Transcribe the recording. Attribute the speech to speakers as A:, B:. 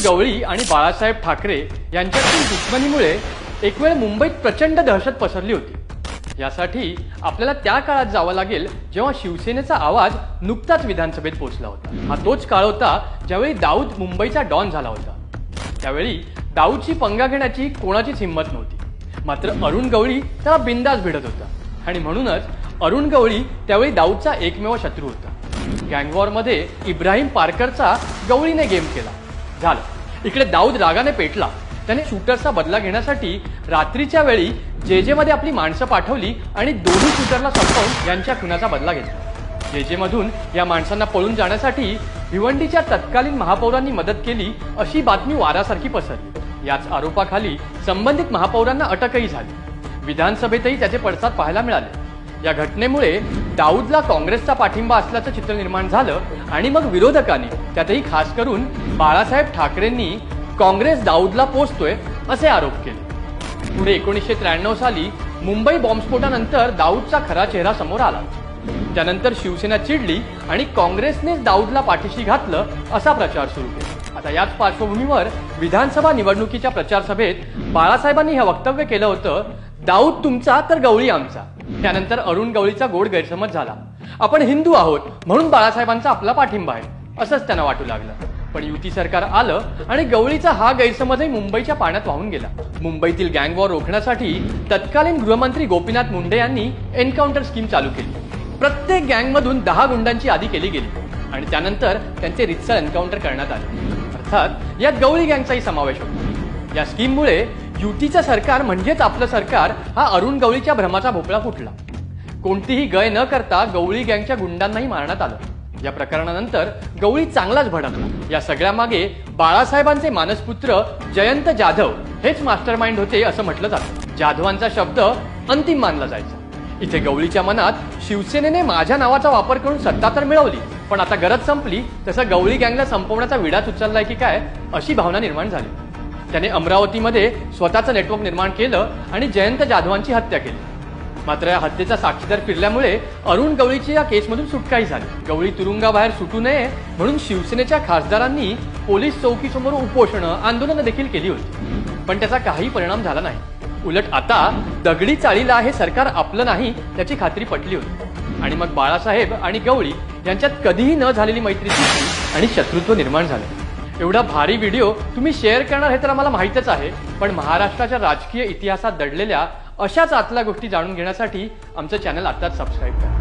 A: गवळी आणि बाळासाहेब ठाकरे यांच्यातील दुश्मनीमुळे एक वेळ मुंबईत प्रचंड दहशत पसरली होती। यासाठी आपल्याला त्या काळात जावं लागेल जेव्हा शिवसेनेचा आवाज नुकताच विधानसभेत पोहोचला होता। हा तोच काळ होता ज्यावेळी दाऊद मुंबईचा डॉन झाला होता। त्यावेळी दाऊदची पंगा घेण्याची कोणाचीच हिंमत नव्हती, मात्र अरुण गवळी त्याला बिंदास भिडत होता आणि म्हणूनच अरुण गवळी त्यावेळी दाऊदचा एकमेव शत्रू होता। गँगवॉरमध्ये इब्राहिम पारकरचा गवळीने गेम केला। झालं, इकडे दाऊद रागाने पेटला। त्याने शूटरचा बदला घेण्यासाठी रात्रीच्या वेळी जे मध्ये आपली माणसं पाठवली आणि दोन्ही शूटरला संपवून यांच्या खुनाचा बदला घेतला। जे मधून या माणसांना पळून जाण्यासाठी भिवंडीच्या तत्कालीन महापौरांनी मदत केली अशी बातमी वारासारखी पसरली। याच आरोपाखाली संबंधित महापौरांना अटकही झाली। विधानसभेतही त्याचे पडसाद पाहायला मिळाले। या घटनेमुळे दाऊदला काँग्रेसचा पाठिंबा असल्याचं चित्र निर्माण झालं आणि मग विरोधकांनी, त्यातही खास करून बाळासाहेब ठाकरेंनी काँग्रेस दाऊदला पोचतोय असे आरोप केले। पुढे 1993 साली मुंबई बॉम्बस्फोटानंतर दाऊदचा खरा चेहरा समोर आला। त्यानंतर शिवसेना चिडली आणि काँग्रेसनेच दाऊदला पाठीशी घातलं असा प्रचार सुरू केला। आता याच पार्श्वभूमीवर विधानसभा निवडणुकीच्या प्रचार सभेत बाळासाहेबांनी हे वक्तव्य केलं होतं, दाऊद तुमचा तर गवळी आमचा। त्यानंतर अरुण गवळीचा गोड गैरसमज झाला। आपण हिंदू आहोत म्हणून बाळासाहेबांचा आपला पाठिंबा आहे असंच त्यांना वाटू लागलं। पण युती सरकार आलं आणि गवळीचा हा गैरसमजही मुंबईच्या पाण्यात वाहून गेला। मुंबईतील गँगवॉर रोखण्यासाठी तत्कालीन गृहमंत्री गोपीनाथ मुंडे यांनी एन्काउंटर स्कीम चालू केली। प्रत्येक गँगमधून 10 गुंडांची यादी केली गेली आणि त्यानंतर त्यांचे रितसर एन्काउंटर करण्यात आले। अर्थात यात गवळी गँगचाही समावेश होता। या स्कीममुळे युतीचं सरकार म्हणजेच आपलं सरकार हा अरुण गवळीच्या भ्रमाचा भोपळा फुटला। कोणतीही गय न करता गवळी गँगच्या गुंडांनाही मारण्यात आलं। या प्रकरणानंतर गवळी चांगलाच भडकला। या सगळ्यामागे बाळासाहेबांचे मानसपुत्र जयंत जाधव हेच मास्टरमाइंड होते असं म्हटलं जातं। जाधवांचा शब्द अंतिम मानला जायचा। इथे गवळीच्या मनात शिवसेनेने माझ्या नावाचा वापर करून सत्ता तर मिळवली, पण आता गरज संपली तसं गवळी गँगला संपवण्याचा विडाच उचललाय की काय अशी भावना निर्माण झाली। त्याने अमरावतीमध्ये स्वतःचं नेटवर्क निर्माण केलं आणि जयंत जाधवांची हत्या केली। मात्र या हत्येचा साक्षीदार फिरल्यामुळे अरुण गवळीची या केसमधून सुटकाही झाली। गवळी तुरुंगाबाहेर सुटू नये म्हणून शिवसेनेच्या खासदारांनी पोलीस चौकीसमोर उपोषणं, आंदोलनं देखील केली होती, पण त्याचा काही परिणाम झाला नाही। उलट आता दगडी चाळीला हे सरकार आपलं नाही त्याची खात्री पटली होती आणि मग बाळासाहेब आणि गवळी यांच्यात कधीही न झालेली मैत्री सुटली आणि शत्रुत्व निर्माण झालं। एवढा भारी व्हिडिओ तुम्ही शेअर करणार हे तर आम्हाला माहितच आहे, पण महाराष्ट्राच्या राजकीय इतिहासात दडलेल्या अशाच आतल्या गोष्टी जाणून घेण्यासाठी आमचं चॅनल आत्ताच सबस्क्राईब करा।